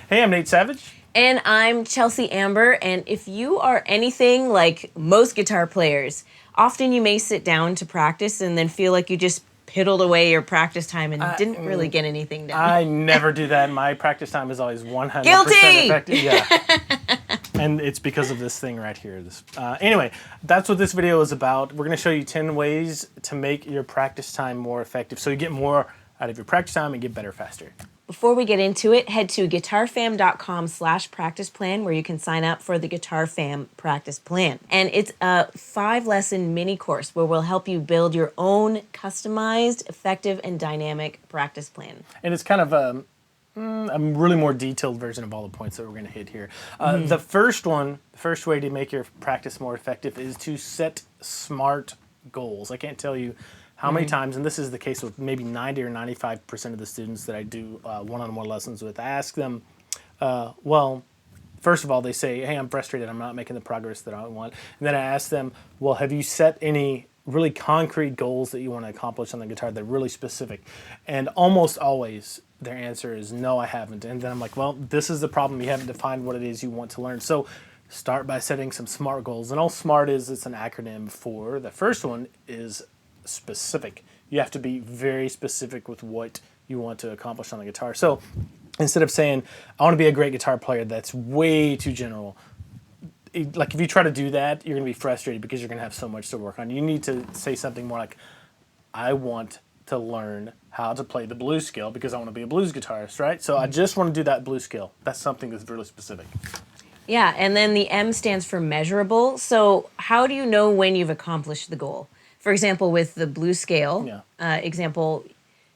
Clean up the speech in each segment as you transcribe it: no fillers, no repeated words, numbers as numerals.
Hey, I'm Nate Savage. And I'm Chelsea Amber, and if you are anything like most guitar players, often you may sit down to practice and then feel like you just piddled away your practice time and didn't really get anything done. I never do that. My practice time is always 100% Guilty! effective. Yeah. And it's because of this thing right here. Anyway, that's what this video is about. We're going to show you 10 ways to make your practice time more effective so you get more out of your practice time and get better faster. Before we get into it, head to guitarfam.com/practice plan where you can sign up for the Guitar Fam practice plan. And it's a 5-lesson mini course where we'll help you build your own customized, effective, and dynamic practice plan. And it's kind of a really more detailed version of all the points that we're going to hit here. The first way to make your practice more effective is to set SMART goals. I can't tell you how many times, and this is the case with maybe 90 or 95% of the students that I do one-on-one lessons with, I ask them, well, first of all, they say, hey, I'm frustrated, I'm not making the progress that I want. And then I ask them, well, have you set any really concrete goals that you want to accomplish on the guitar that are really specific? And almost always their answer is, no, I haven't. And then I'm like, well, this is the problem. You haven't defined what it is you want to learn. So start by setting some SMART goals. And all SMART is, it's an acronym for, the first one is specific. You have to be very specific with what you want to accomplish on the guitar. So instead of saying, I want to be a great guitar player, that's way too general. Like if you try to do that, you're going to be frustrated because you're going to have so much to work on. You need to say something more like, I want to learn how to play the blues scale because I want to be a blues guitarist, right? So I just want to do that blues scale. That's something that's really specific. Yeah, and then the M stands for measurable. So how do you know when you've accomplished the goal? For example, with the blues scale example,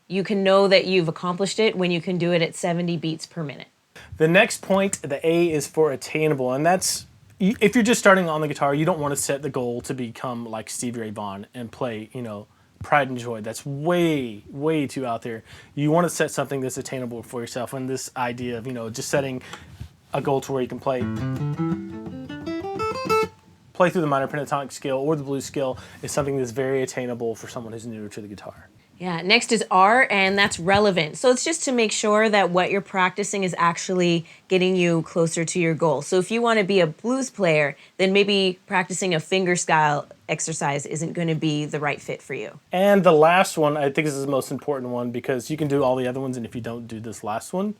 you can know that you've accomplished it when you can do it at 70 beats per minute. The next point, the A, is for attainable, and that's, if you're just starting on the guitar, you don't want to set the goal to become like Stevie Ray Vaughan and play, Pride and Joy. That's way, way too out there. You want to set something that's attainable for yourself, and this idea of, just setting a goal to where you can play through the minor pentatonic scale or the blues scale is something that's very attainable for someone who's newer to the guitar. Yeah, next is R, and that's relevant. So it's just to make sure that what you're practicing is actually getting you closer to your goal. So if you want to be a blues player, then maybe practicing a fingerstyle exercise isn't going to be the right fit for you. And the last one, I think this is the most important one because you can do all the other ones, and if you don't do this last one,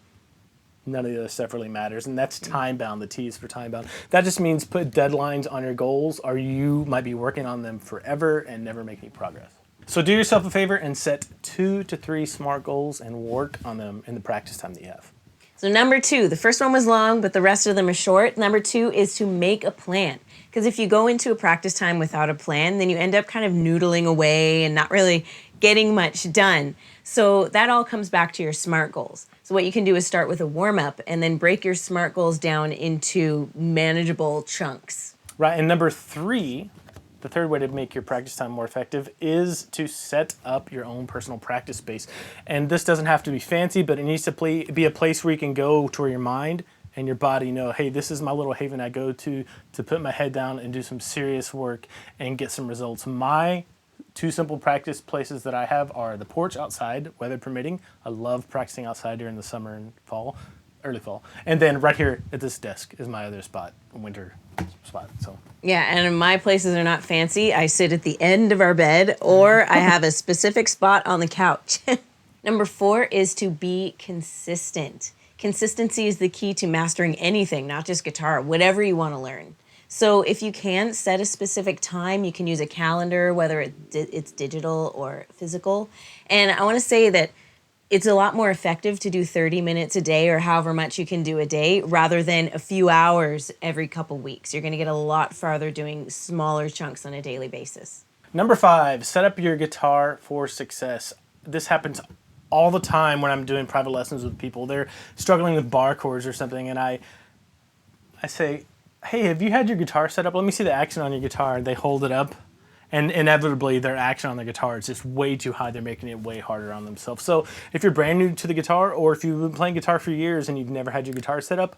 none of the other stuff really matters, and that's time-bound. The T is for time-bound. That just means put deadlines on your goals, or you might be working on them forever and never make any progress. So do yourself a favor and set 2 to 3 SMART goals and work on them in the practice time that you have. So number 2, the first one was long, but the rest of them are short. Number 2 is to make a plan. Because if you go into a practice time without a plan, then you end up kind of noodling away and not really getting much done. So that all comes back to your SMART goals. So what you can do is start with a warm-up and then break your SMART goals down into manageable chunks. Right, and number 3, the third way to make your practice time more effective is to set up your own personal practice space. And this doesn't have to be fancy, but it needs to be a place where you can go to where your mind and your body know, hey, this is my little haven I go to put my head down and do some serious work and get some results. My 2 simple practice places that I have are the porch outside, weather permitting. I love practicing outside during the summer and fall, early fall. And then right here at this desk is my other spot, winter spot. So yeah, and my places are not fancy. I sit at the end of our bed, or I have a specific spot on the couch. Number 4 is to be consistent. Consistency is the key to mastering anything, not just guitar, whatever you want to learn. So if you can set a specific time, you can use a calendar, whether it's digital or physical. And I want to say that it's a lot more effective to do 30 minutes a day or however much you can do a day rather than a few hours every couple weeks. You're going to get a lot farther doing smaller chunks on a daily basis. Number 5, set up your guitar for success. This happens all the time when I'm doing private lessons with people. They're struggling with bar chords or something, and I say, hey, have you had your guitar set up? Let me see the action on your guitar. They hold it up, and inevitably their action on the guitar is just way too high. They're making it way harder on themselves. So if you're brand new to the guitar, or if you've been playing guitar for years and you've never had your guitar set up,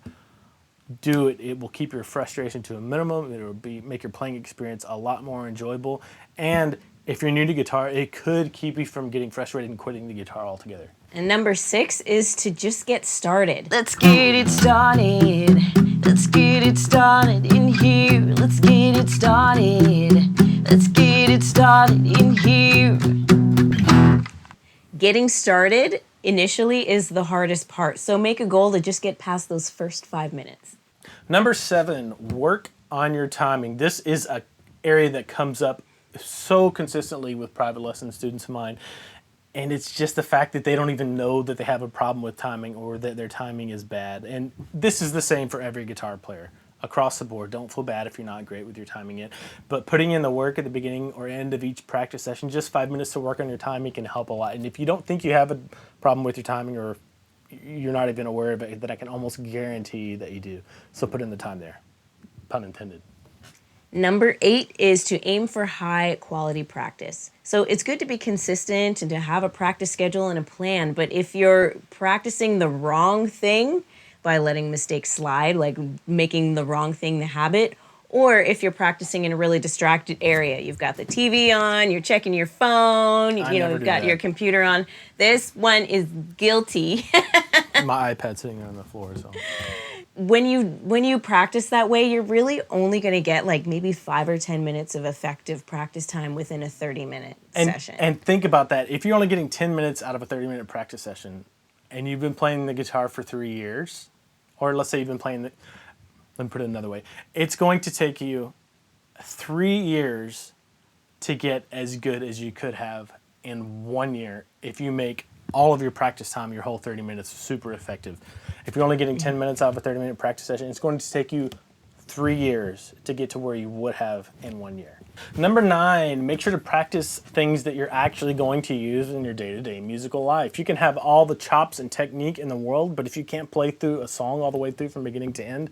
do it. It will keep your frustration to a minimum. It will make your playing experience a lot more enjoyable, and If you're new to guitar, it could keep you from getting frustrated and quitting the guitar altogether. And number 6 is to just get started. Let's get it started. Let's get it started in here. Let's get it started. Let's get it started in here. Getting started initially is the hardest part. So make a goal to just get past those first 5 minutes. Number 7, work on your timing. This is an area that comes up so consistently with private lesson students of mine. And it's just the fact that they don't even know that they have a problem with timing or that their timing is bad. And this is the same for every guitar player across the board. Don't feel bad if you're not great with your timing yet. But putting in the work at the beginning or end of each practice session, just 5 minutes to work on your timing can help a lot. And if you don't think you have a problem with your timing or you're not even aware of it, then I can almost guarantee that you do. So put in the time there. Pun intended. Number 8 is to aim for high quality practice. So it's good to be consistent and to have a practice schedule and a plan, but if you're practicing the wrong thing by letting mistakes slide, like making the wrong thing the habit, or if you're practicing in a really distracted area, you've got the TV on, you're checking your phone, you've got your computer on. This one is guilty. My iPad's sitting on the floor, so. When you practice that way, you're really only going to get like maybe 5 or 10 minutes of effective practice time within a 30-minute session. And think about that. If you're only getting 10 minutes out of a 30-minute practice session and you've been playing the guitar for 3 years, or let's say you've been playing let me put it another way. It's going to take you 3 years to get as good as you could have in 1 year if you make all of your practice time, your whole 30 minutes, super effective. If you're only getting 10 minutes out of a 30-minute practice session, it's going to take you 3 years to get to where you would have in 1 year. Number 9, make sure to practice things that you're actually going to use in your day-to-day musical life. You can have all the chops and technique in the world, but if you can't play through a song all the way through from beginning to end,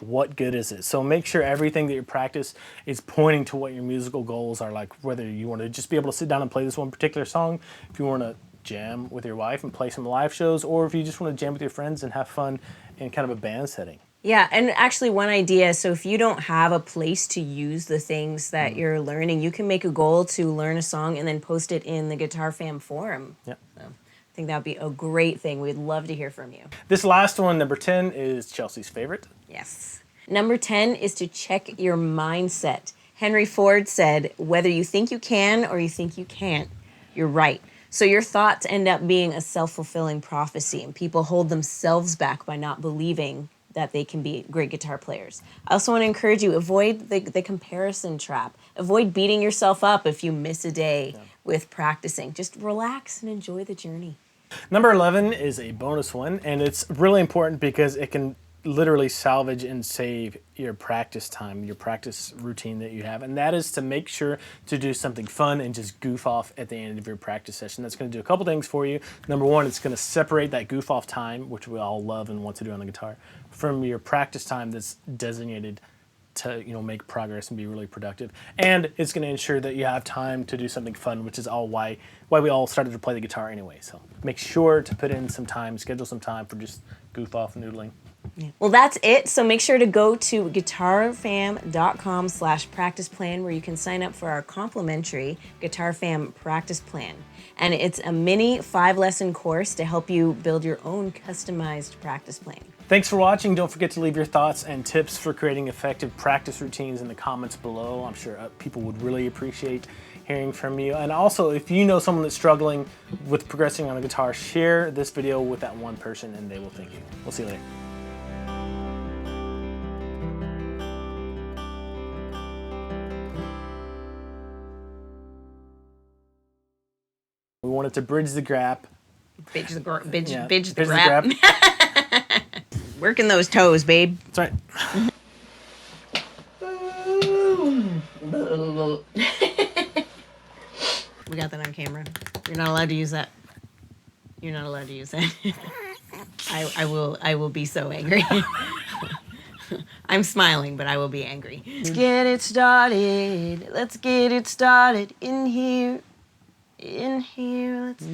what good is it? So make sure everything that you practice is pointing to what your musical goals are, like whether you want to just be able to sit down and play this one particular song, if you want to jam with your wife and play some live shows, or if you just want to jam with your friends and have fun in kind of a band setting. Yeah, and actually one idea, so if you don't have a place to use the things that you're learning, you can make a goal to learn a song and then post it in the Guitar Fam forum. Yeah. So I think that would be a great thing. We'd love to hear from you. This last one, number 10, is Chelsea's favorite. Yes. Number 10 is to check your mindset. Henry Ford said, whether you think you can or you think you can't, you're right. So your thoughts end up being a self-fulfilling prophecy, and people hold themselves back by not believing that they can be great guitar players. I also want to encourage you, avoid the comparison trap. Avoid beating yourself up if you miss a day with practicing. Just relax and enjoy the journey. Number 11 is a bonus one, and it's really important because it can literally salvage and save your practice time, your practice routine that you have, and that is to make sure to do something fun and just goof off at the end of your practice session. That's going to do a couple things for you. Number 1, it's going to separate that goof off time, which we all love and want to do on the guitar, from your practice time that's designated to make progress and be really productive. And it's going to ensure that you have time to do something fun, which is all why we all started to play the guitar anyway. So make sure to put in some time, schedule some time for just goof off noodling. Yeah. Well, that's it. So make sure to go to guitarfam.com/practice plan, where you can sign up for our complimentary Guitar Fam practice plan. And it's a mini 5-lesson course to help you build your own customized practice plan. Thanks for watching. Don't forget to leave your thoughts and tips for creating effective practice routines in the comments below. I'm sure people would really appreciate hearing from you. And also, if you know someone that's struggling with progressing on the guitar, share this video with that one person and they will thank you. We'll see you later. We wanted to bridge the gap. Bridge the Bridge gap. Working those toes, babe. That's right. We got that on camera. You're not allowed to use that. You're not allowed to use that. I will be so angry. I'm smiling, but I will be angry. Let's get it started. Let's get it started in here. In here. Let's...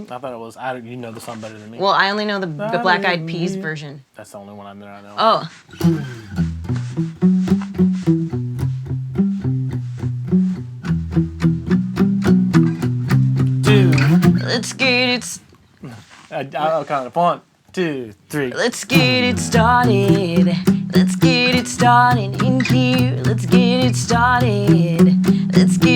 I thought it was. You know the song better than me. Well, I only know the Black Eyed Peas version. That's the only one I know. Oh. I'll count it. 1, 2, 3. Let's get it started. Let's get it started in here. Let's get it started. Let's get